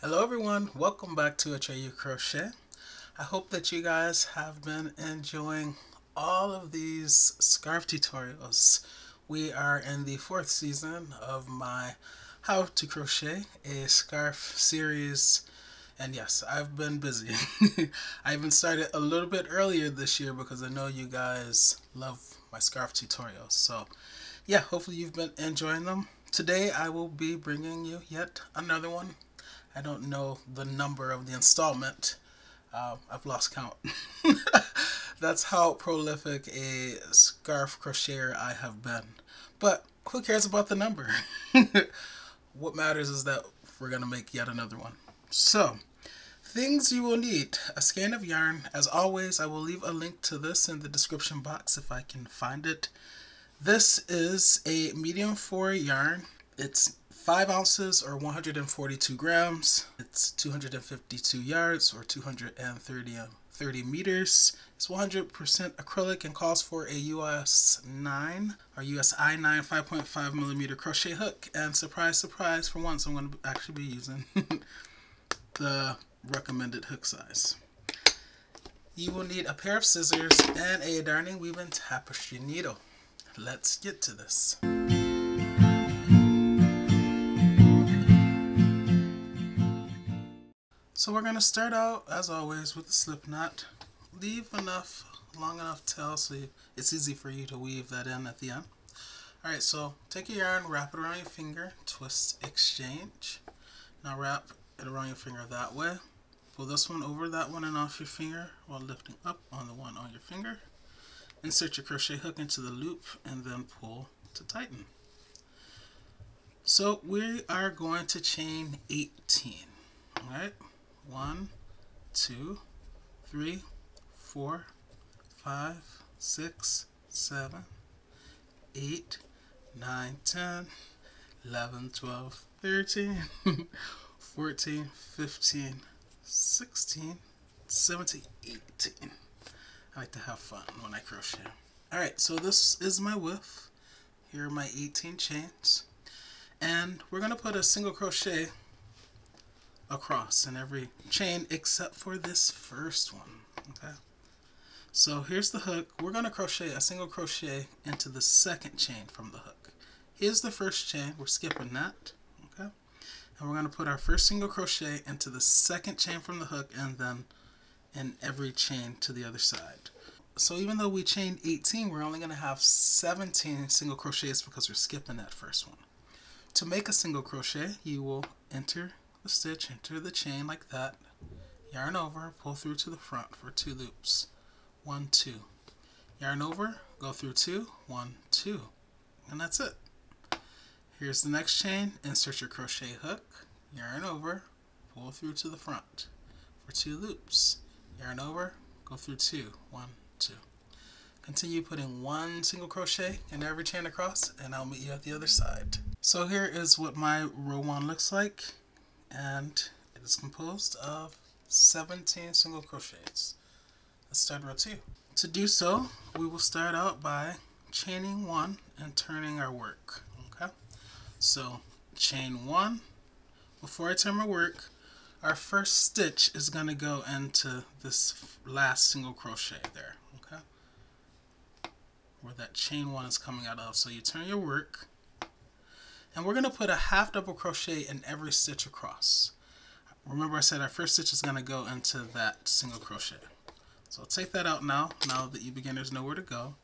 Hello everyone, welcome back to Atreyu Crochet. I hope that you guys have been enjoying all of these scarf tutorials. We are in the fourth season of my How to Crochet a Scarf series, and yes, I've been busy. I even started a little bit earlier this year because I know you guys love my scarf tutorials. So yeah, hopefully you've been enjoying them. Today I will be bringing you yet another one. I don't know the number of the installment. I've lost count. That's how prolific a scarf crocheter I have been. But who cares about the number? What matters is that we're going to make yet another one. So, things you will need. A skein of yarn. As always, I will leave a link to this in the description box if I can find it. This is a medium 4 yarn. It's 5 ounces or 142 grams. It's 252 yards or 230 meters. It's 100% acrylic and calls for a US 9 or USI 9 5.5 millimeter crochet hook. And surprise, surprise, for once I'm going to actually be using the recommended hook size. You will need a pair of scissors and a darning weaving tapestry needle. Let's get to this. So we're going to start out, as always, with the slip knot. Leave long enough tail so it's easy for you to weave that in at the end. Alright, so take your yarn, wrap it around your finger, twist, exchange. Now wrap it around your finger that way. Pull this one over that one and off your finger while lifting up on the one on your finger. Insert your crochet hook into the loop and then pull to tighten. So we are going to chain 18. Alright. 1, 2, 3, 4, 5, 6, 7, 8, 9, 10, 11, 12, 13, 14, 15, 16, 17, 18. I like to have fun when I crochet. Alright, so this is my width. Here are my 18 chains. And we're going to put a single crochet across in every chain except for this first one. Okay, so here's the hook. We're going to crochet a single crochet into the second chain from the hook. Here's the first chain. We're skipping that. Okay, and we're going to put our first single crochet into the second chain from the hook and then in every chain to the other side. So even though we chained 18, we're only going to have 17 single crochets because we're skipping that first one. To make a single crochet, you will enter the stitch, enter the chain like that, yarn over, pull through to the front for 2 loops. 1, 2. Yarn over, go through 2, 1, 2. And that's it. Here's the next chain, insert your crochet hook, yarn over, pull through to the front for 2 loops. Yarn over, go through 2, 1, 2. Continue putting 1 single crochet in every chain across and I'll meet you at the other side. So here is what my row 1 looks like. And it is composed of 17 single crochets. Let's start row 2. To do so, we will start out by chaining 1 and turning our work. Okay, so chain 1. Before I turn my work, our first stitch is going to go into this last single crochet there. Okay, where that chain 1 is coming out of. So you turn your work. And we're going to put a half double crochet in every stitch across. Remember I said our first stitch is going to go into that single crochet. So I'll take that out now that you beginners know where to go.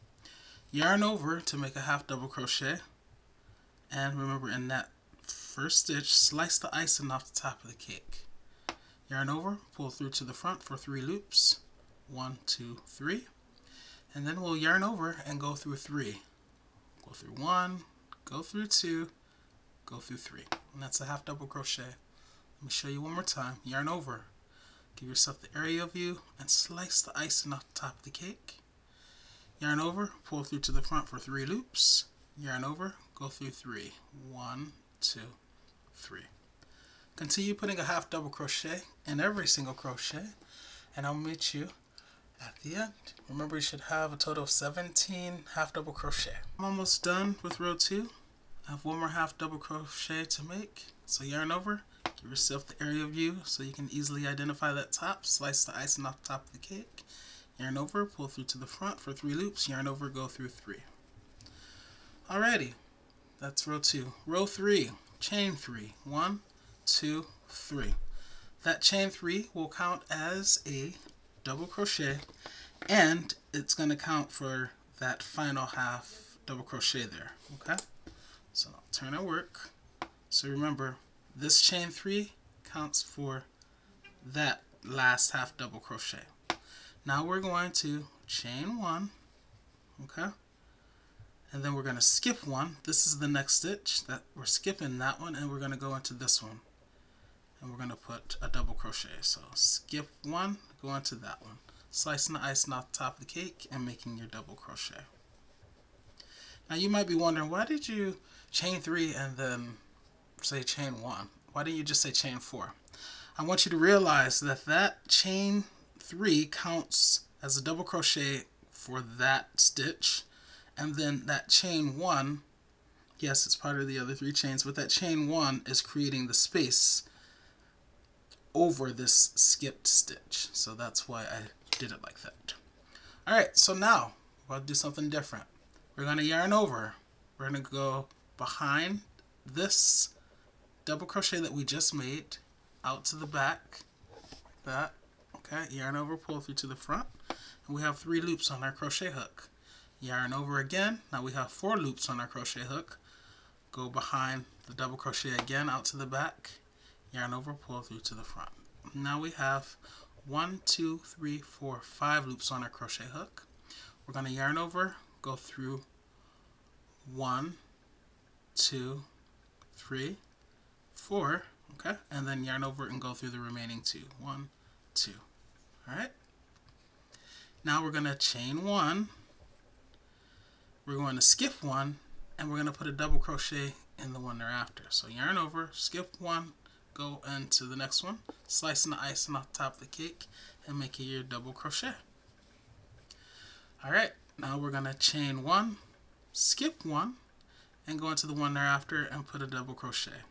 Yarn over to make a half double crochet. And remember in that first stitch, slice the icing off the top of the cake. Yarn over, pull through to the front for 3 loops. 1, 2, 3. And then we'll yarn over and go through 3. Go through 1, go through 2, go through 3, and that's a half double crochet. Let me show you one more time. Yarn over, give yourself the area view and slice the icing off the top of the cake. Yarn over, pull through to the front for 3 loops. Yarn over, go through 3. 1, 2, 3. Continue putting a half double crochet in every single crochet and I'll meet you at the end. Remember you should have a total of 17 half double crochet. I'm almost done with row 2. I have one more half double crochet to make. So yarn over, Give yourself the area view so you can easily identify that top. Slice the icing off the top of the cake. Yarn over, pull through to the front for 3 loops. Yarn over, go through 3. Alrighty, that's row 2. Row 3, chain 3. 1, 2, 3. That chain 3 will count as a double crochet, and it's going to count for that final half double crochet there. Okay, so I'll turn our work. So remember, this chain 3 counts for that last half double crochet. Now we're going to chain 1, okay, and then we're going to skip 1. This is the next stitch that we're skipping, that one, and we're going to go into this one, and we're going to put a double crochet. So skip 1, go into that one, slicing the icing off the top of the cake and making your double crochet. Now you might be wondering, why did you chain 3 and then say chain 1? Why didn't you just say chain 4? I want you to realize that that chain 3 counts as a double crochet for that stitch, and then that chain 1, yes, it's part of the other 3 chains, but that chain 1 is creating the space over this skipped stitch. So that's why I did it like that. Alright, so now we'll do something different. We're going to yarn over. We're going to go behind this double crochet that we just made out to the back, that, okay, yarn over, pull through to the front, and we have 3 loops on our crochet hook. Yarn over again, now we have 4 loops on our crochet hook. Go behind the double crochet again out to the back, yarn over, pull through to the front. Now we have 1, 2, 3, 4, 5 loops on our crochet hook. We're going to yarn over, go through 1, 2, 3, 4, okay, and then yarn over and go through the remaining 2. 1, 2. Alright, now we're going to chain 1, we're going to skip 1, and we're going to put a double crochet in the one thereafter. So yarn over, skip 1, go into the next one, slicing the icing off the top of the cake and make it your double crochet. Alright, now we're going to chain 1, skip 1, and go into the one thereafter and put a double crochet.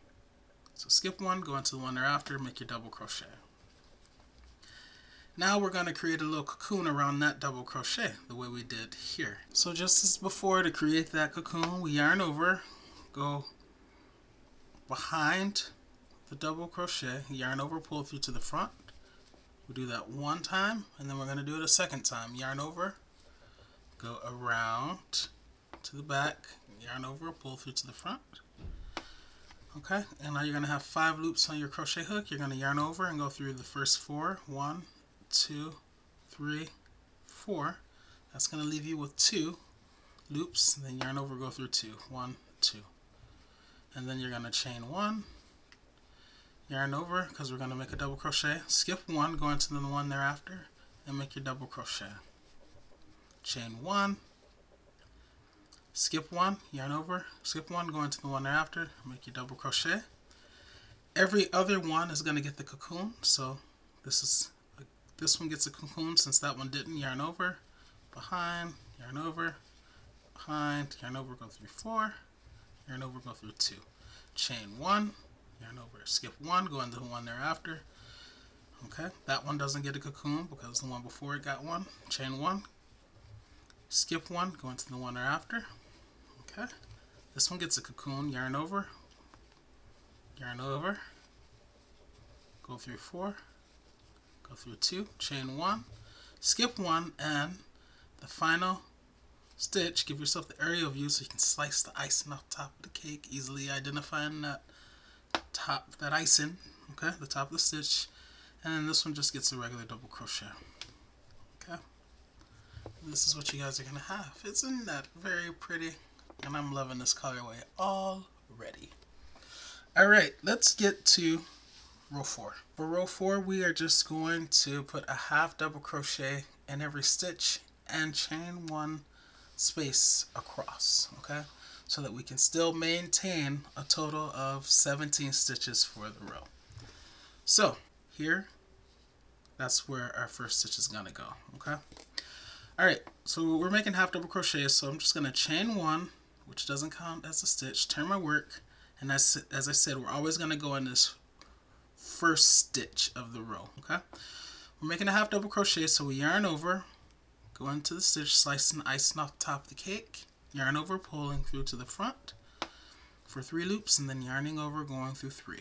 So skip 1, go into the one thereafter, make your double crochet. Now we're going to create a little cocoon around that double crochet the way we did here. So just as before, to create that cocoon, we yarn over, go behind the double crochet, yarn over, pull through to the front. We do that 1 time, and then we're going to do it a 2nd time. Yarn over, go around to the back, yarn over, pull through to the front. Okay, and now you're going to have 5 loops on your crochet hook. You're going to yarn over and go through the first 4. 1, 2, 3, 4. That's going to leave you with 2 loops. And then yarn over, go through 2. 1, 2. And then you're going to chain 1, yarn over, because we're going to make a double crochet. Skip 1, go into the one thereafter, and make your double crochet. Chain 1, skip 1, yarn over, skip 1, go into the one thereafter, make your double crochet. Every other one is going to get the cocoon, so this one gets a cocoon since that one didn't. Yarn over, behind, yarn over, behind, yarn over, go through 4, yarn over, go through 2. Chain 1, yarn over, skip 1, go into the one thereafter. Okay, that one doesn't get a cocoon because the one before it got one. Chain 1, skip 1, go into the one thereafter. Okay, this one gets a cocoon. Yarn over, go through 4, go through 2, chain 1, skip 1, and the final stitch, give yourself the aerial view so you can slice the icing off the top of the cake, easily identifying that that icing, okay, the top of the stitch, and then this one just gets a regular double crochet. Okay, this is what you guys are gonna have. Isn't that very pretty? And I'm loving this colorway already. Alright, let's get to row 4. For row 4, we are just going to put a half double crochet in every stitch and chain 1 space across, okay, so that we can still maintain a total of 17 stitches for the row. So here, that's where our first stitch is gonna go. Okay, alright, so we're making half double crochet, so I'm just gonna chain 1, which doesn't count as a stitch, turn my work, and as I said, we're always gonna go in this first stitch of the row. Okay, we're making a half double crochet, so we yarn over, go into the stitch, slicing the icing off the top of the cake, yarn over, pulling through to the front for 3 loops, and then yarning over, going through 3.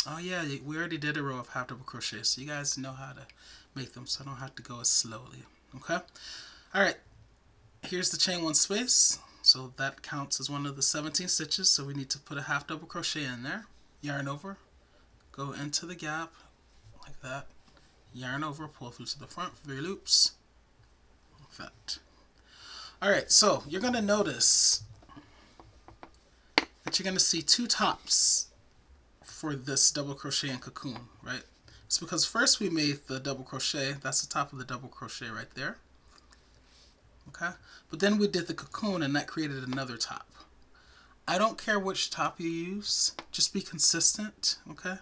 Oh yeah, we already did a row of half double crochet, so you guys know how to make them, so I don't have to go as slowly. Okay, alright, here's the chain 1 space, so that counts as one of the 17 stitches, so we need to put a half double crochet in there, yarn over, go into the gap like that, yarn over, pull through to the front, 3 loops, like that. Alright, so you're going to notice that you're going to see 2 tops for this double crochet and cocoon, right? It's because first we made the double crochet, that's the top of the double crochet right there. Okay, but then we did the cocoon and that created another top. I don't care which top you use, just be consistent, okay?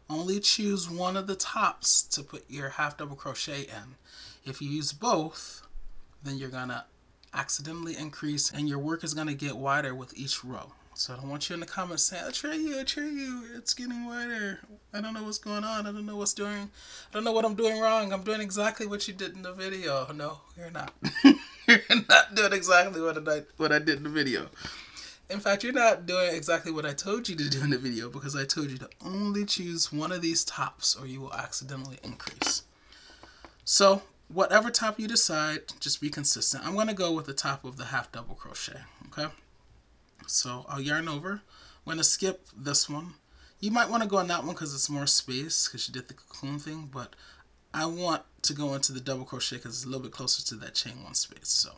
Only choose one of the tops to put your half double crochet in. If you use both, then you're gonna accidentally increase and your work is gonna get wider with each row. So I don't want you in the comments saying, Atreyu, it's getting wider. I don't know what's going on. I don't know what's doing. I don't know what I'm doing wrong. I'm doing exactly what you did in the video. No, you're not. You're not doing exactly what I did in the video. In fact, you're not doing exactly what I told you to do in the video, because I told you to only choose one of these tops or you will accidentally increase. So whatever top you decide, just be consistent. I'm going to go with the top of the half double crochet. Okay. So I'll yarn over. I'm going to skip this one. You might want to go on that one because it's more space because you did the cocoon thing, but I want to go into the double crochet because it's a little bit closer to that chain 1 space. So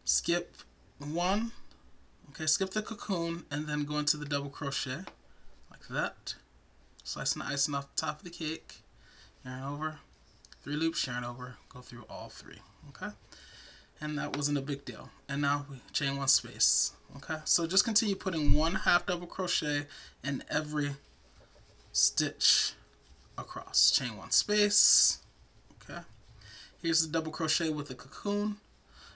skip 1, okay, skip the cocoon and then go into the double crochet like that. Slicing the icing off the top of the cake, yarn over, 3 loops, yarn over, go through all 3, okay? And that wasn't a big deal. And now we chain 1 space. Okay, so just continue putting 1 half double crochet in every stitch across. Chain 1 space. Okay, here's the double crochet with the cocoon.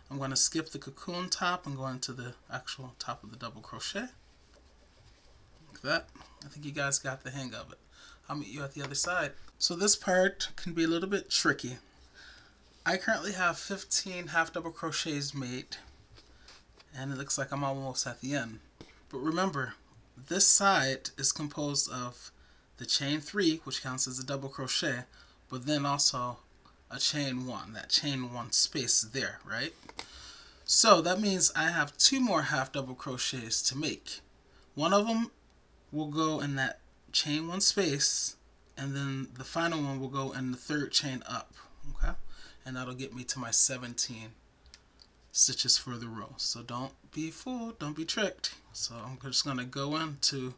I'm going to skip the cocoon top and go into the actual top of the double crochet like that. I think you guys got the hang of it. I'll meet you at the other side. So this part can be a little bit tricky. I currently have 15 half double crochets made, and it looks like I'm almost at the end. But remember, this side is composed of the chain 3, which counts as a double crochet, but then also a chain 1, that chain 1 space there, right? So that means I have 2 more half double crochets to make. One of them will go in that chain 1 space, and then the final one will go in the 3rd chain up, okay? And that'll get me to my 17 stitches for the row. So don't be fooled, don't be tricked. So I'm just going to go into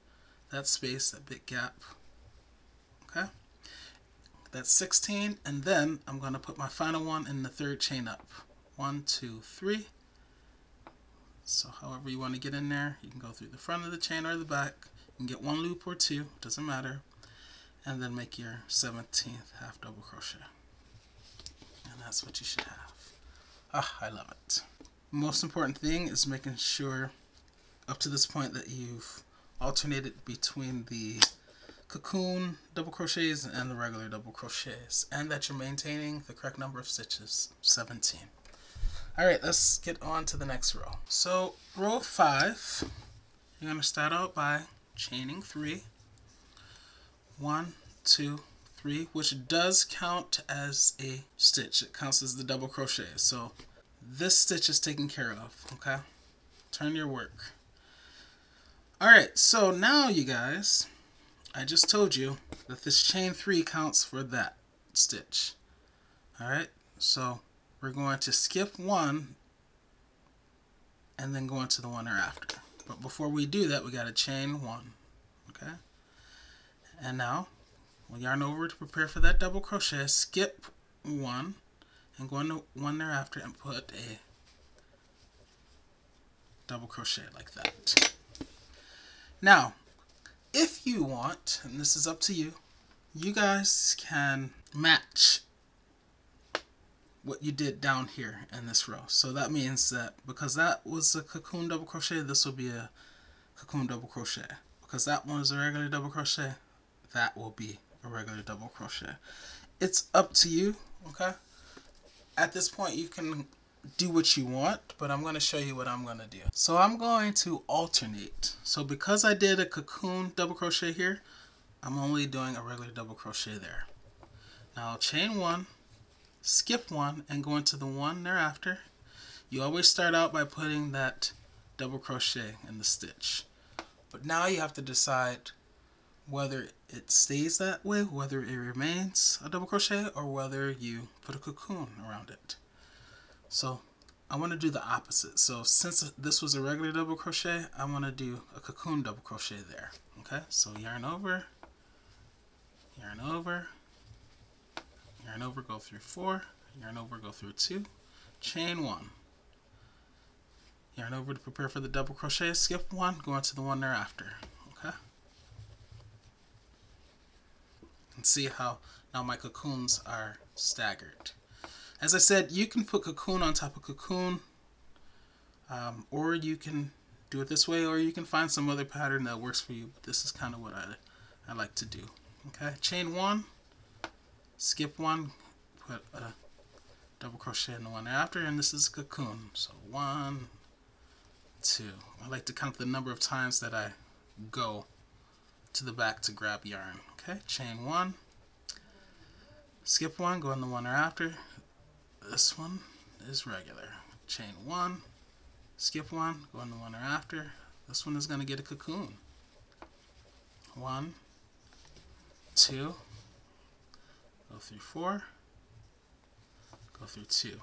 that space, that big gap, okay? That's 16, and then I'm going to put my final one in the 3rd chain up. 1, 2, 3. So however you want to get in there, you can go through the front of the chain or the back. You can get 1 loop or 2, doesn't matter. And then make your 17th half double crochet. And that's what you should have. Ah, I love it. Most important thing is making sure up to this point that you've alternated between the cocoon double crochets and the regular double crochets, and that you're maintaining the correct number of stitches, 17. Alright, let's get on to the next row. So row 5, you're going to start out by chaining 3. 1, 2, 3, which does count as a stitch. It counts as the double crochet. So this stitch is taken care of, okay? Turn your work. Alright, so now you guys, I just told you that this chain 3 counts for that stitch. Alright, so we're going to skip 1 and then go into the one thereafter. But before we do that, we got to chain 1, okay? And now we'll yarn over to prepare for that double crochet, skip 1 and go into one thereafter and put a double crochet like that. Now, if you want, and this is up to you, you guys can match what you did down here in this row. So that means that because that was a cocoon double crochet, this will be a cocoon double crochet. Because that one is a regular double crochet, that will be a regular double crochet. It's up to you, okay? At this point you can do what you want, but I'm going to show you what I'm going to do. So I'm going to alternate. So because I did a cocoon double crochet here, I'm only doing a regular double crochet there. Now I'll chain one, skip one, and go into the one thereafter. You always start out by putting that double crochet in the stitch. But now you have to decide whether it stays that way, whether it remains a double crochet, or whether you put a cocoon around it. So I want to do the opposite. So since this was a regular double crochet, I want to do a cocoon double crochet there. Okay, so yarn over, yarn over, yarn over, go through 4, yarn over, go through 2, chain 1, yarn over to prepare for the double crochet, skip 1, go into the one thereafter. Okay, you can see how now my cocoons are staggered. As I said, you can put cocoon on top of cocoon, or you can do it this way, or you can find some other pattern that works for you. But this is kind of what I like to do. Okay, chain 1, skip 1, put a double crochet in the one after, and this is a cocoon. So 1, 2. I like to count the number of times that I go to the back to grab yarn. Okay, chain 1, skip 1, go in the one after. This one is regular. Chain 1, skip 1, go in the one after. This one is going to get a cocoon. 1, 2, go through 4, go through 2.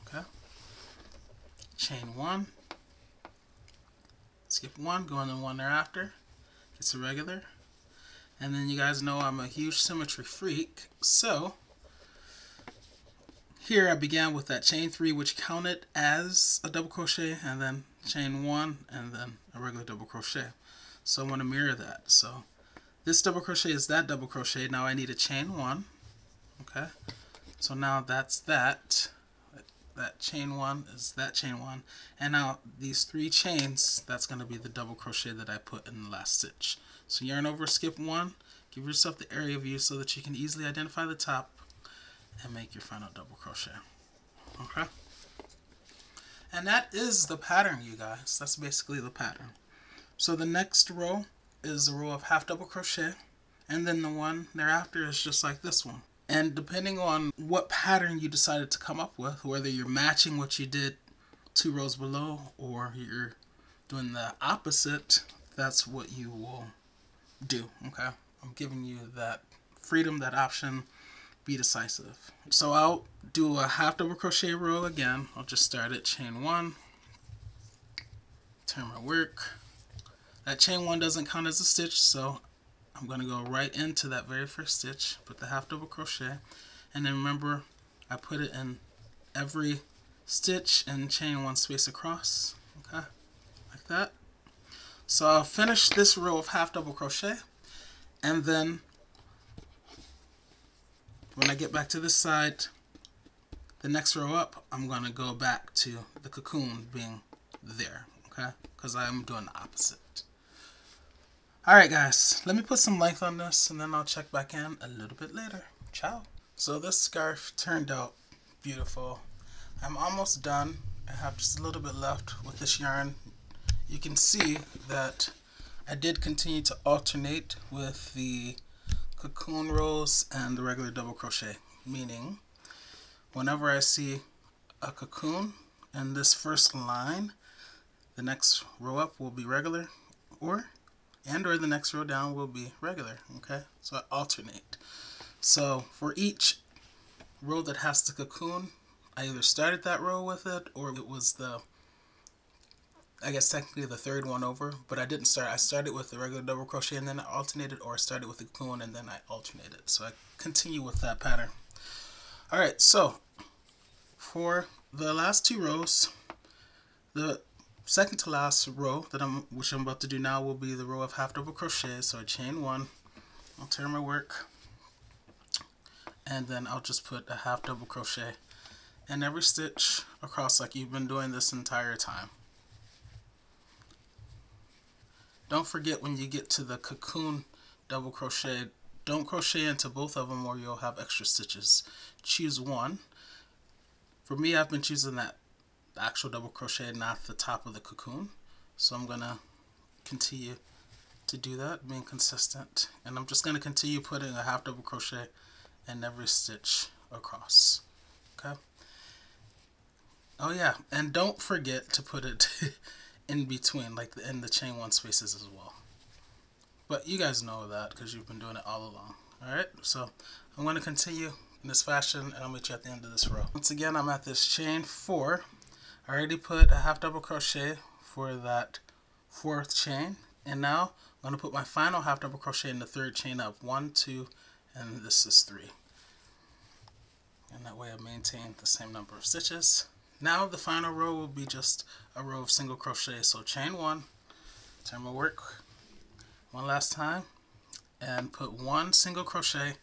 Okay. Chain 1, skip 1, go in the one thereafter. It's a regular. And then you guys know I'm a huge symmetry freak, so here I began with that chain 3, which counted as a double crochet, and then chain 1, and then a regular double crochet. So I want to mirror that. So this double crochet is that double crochet. Now I need a chain 1. Okay. So now that's that. That chain 1 is that chain 1. And now these 3 chains, that's going to be the double crochet that I put in the last stitch. So yarn over, skip 1, give yourself the area view so that you can easily identify the top and make your final double crochet. Okay, and that is the pattern, you guys. That's basically the pattern. So the next row is a row of half double crochet, and then the one thereafter is just like this one. And depending on what pattern you decided to come up with, whether you're matching what you did 2 rows below or you're doing the opposite, that's what you will do. Okay, I'm giving you that freedom, that option. Be decisive. So I'll do a half double crochet row again. I'll just start at chain 1, turn my work. That chain 1 doesn't count as a stitch, so I'm going to go right into that very first stitch, put the half double crochet, and then remember I put it in every stitch and chain 1 space across. Okay, like that. So I'll finish this row of half double crochet, and then when I get back to this side, the next row up, I'm going to go back to the cocoon being there, okay? Because I'm doing the opposite. Alright guys, let me put some length on this and then I'll check back in a little bit later. Ciao. So this scarf turned out beautiful. I'm almost done. I have just a little bit left with this yarn. You can see that I did continue to alternate with the cocoon rows and the regular double crochet, meaning whenever I see a cocoon in this first line, the next row up will be regular, or the next row down will be regular. Okay, so I alternate. So for each row that has the cocoon, I either started that row with it, or it was the, I guess technically the third one over, but I didn't start. I started with the regular double crochet and then I alternated, or I started with the cocoon and then I alternated. So I continue with that pattern. Alright, so for the last 2 rows, the second to last row that which I'm about to do now will be the row of half double crochet. So I chain 1, I'll turn my work, and then I'll just put a half double crochet in every stitch across like you've been doing this entire time. Don't forget, when you get to the cocoon double crochet, don't crochet into both of them or you'll have extra stitches. Choose one. For me, I've been choosing the actual double crochet, not the top of the cocoon. So I'm going to continue to do that, being consistent. And I'm just going to continue putting a half double crochet in every stitch across. Okay. Oh yeah, and don't forget to put it in between, like in the chain one spaces as well. But you guys know that because you've been doing it all along. Alright, so I'm going to continue in this fashion and I'll meet you at the end of this row. Once again, I'm at this chain 4. I already put a half double crochet for that 4th chain, and now I'm going to put my final half double crochet in the 3rd chain up. 1, 2, and this is 3. And that way I maintain the same number of stitches. Now the final row will be just a row of single crochet. So chain 1, turn my work one last time, and put 1 single crochet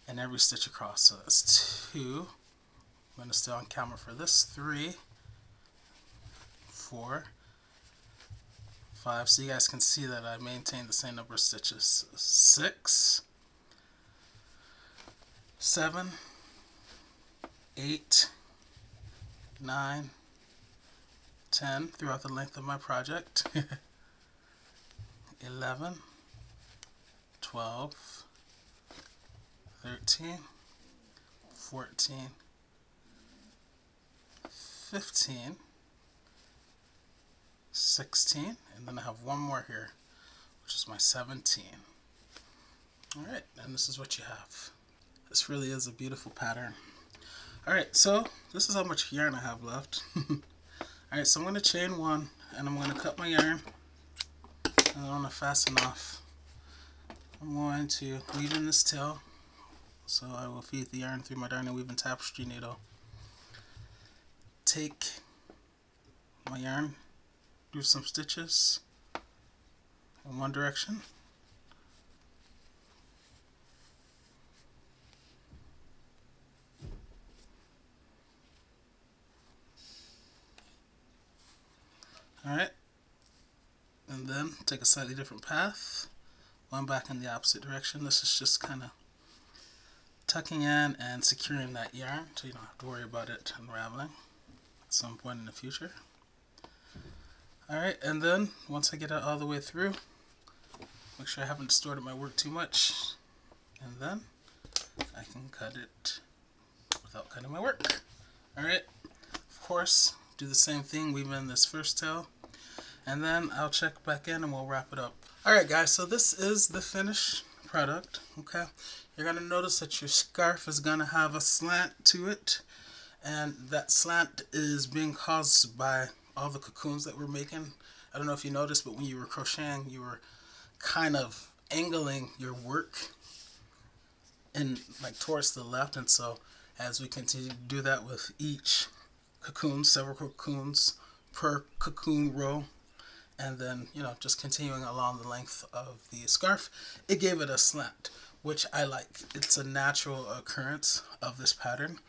in every stitch across. So that's 2. I'm going to stay on camera for this. 3, 4, 5. So you guys can see that I maintain the same number of stitches. 6, 7, 8, 9, 10 throughout the length of my project. 11, 12, 13, 14, 15, 16, and then I have one more here, which is my 17. Alright, and this is what you have. This really is a beautiful pattern. Alright, so this is how much yarn I have left. Alright, so I'm going to chain 1 and I'm going to cut my yarn. And I want to fasten off. I'm going to weave in this tail. So I will feed the yarn through my darning weaving tapestry needle. Take my yarn, do some stitches in one direction. Alright, and then take a slightly different path, one back in the opposite direction. This is just kind of tucking in and securing that yarn so you don't have to worry about it unraveling at some point in the future. Alright, and then once I get it all the way through, make sure I haven't distorted my work too much, and then I can cut it without cutting my work. Alright, of course, do the same thing, weave in this first tail, and then I'll check back in and we'll wrap it up. Alright guys, so this is the finished product. Okay, you're going to notice that your scarf is going to have a slant to it, and that slant is being caused by all the cocoons that we're making. I don't know if you noticed, but when you were crocheting, you were kind of angling your work in like towards the left, and so as we continue to do that with each cocoon, several cocoons per cocoon row, and then, you know, just continuing along the length of the scarf, it gave it a slant, which I like. It's a natural occurrence of this pattern,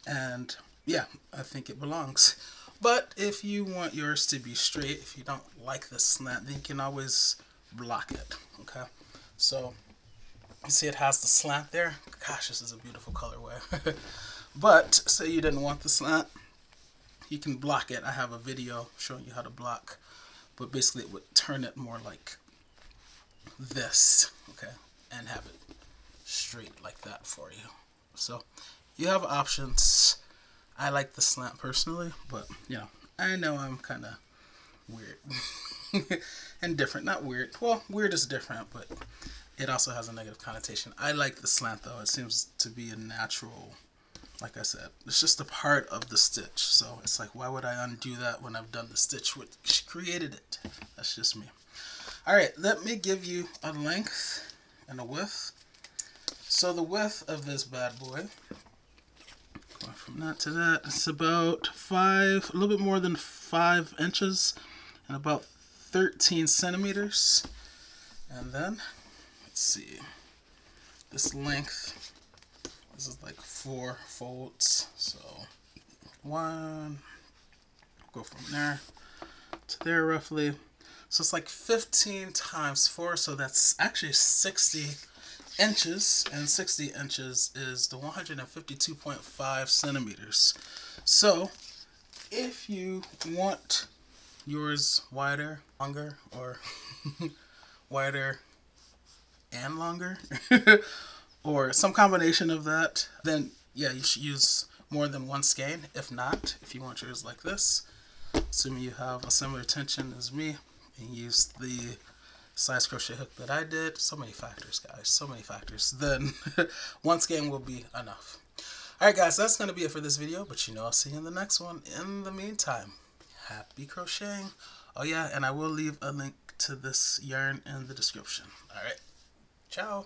and yeah, I think it belongs. But if you want yours to be straight, if you don't like the slant, then you can always block it. Okay, so you see it has the slant there. Gosh, this is a beautiful colorway. But say you didn't want the slant, you can block it. I have a video showing you how to block, but basically it would turn it more like this, okay, and have it straight like that for you. So you have options. I like the slant personally, but you know, I know I'm kind of weird and different. Not weird. Well, weird is different, but it also has a negative connotation. I like the slant though. It seems to be a natural, like I said, it's just a part of the stitch. So it's like, why would I undo that when I've done the stitch which created it? That's just me. Alright, let me give you a length and a width. So the width of this bad boy, going from that to that, it's about a little bit more than 5 inches and about 13 centimeters. And then, let's see, this length, this is like 4 folds, so 1, go from there to there roughly. So it's like 15 times 4, so that's actually 60 inches, and 60 inches is the 152.5 centimeters. So if you want yours wider, longer, or wider and longer, or some combination of that, then yeah, you should use more than one skein. If not, if you want yours like this, assuming you have a similar tension as me, and use the size crochet hook that I did, so many factors, guys, so many factors, then one skein will be enough. Alright guys, that's going to be it for this video, but you know, I'll see you in the next one. In the meantime, happy crocheting. Oh yeah, and I will leave a link to this yarn in the description. Alright, ciao.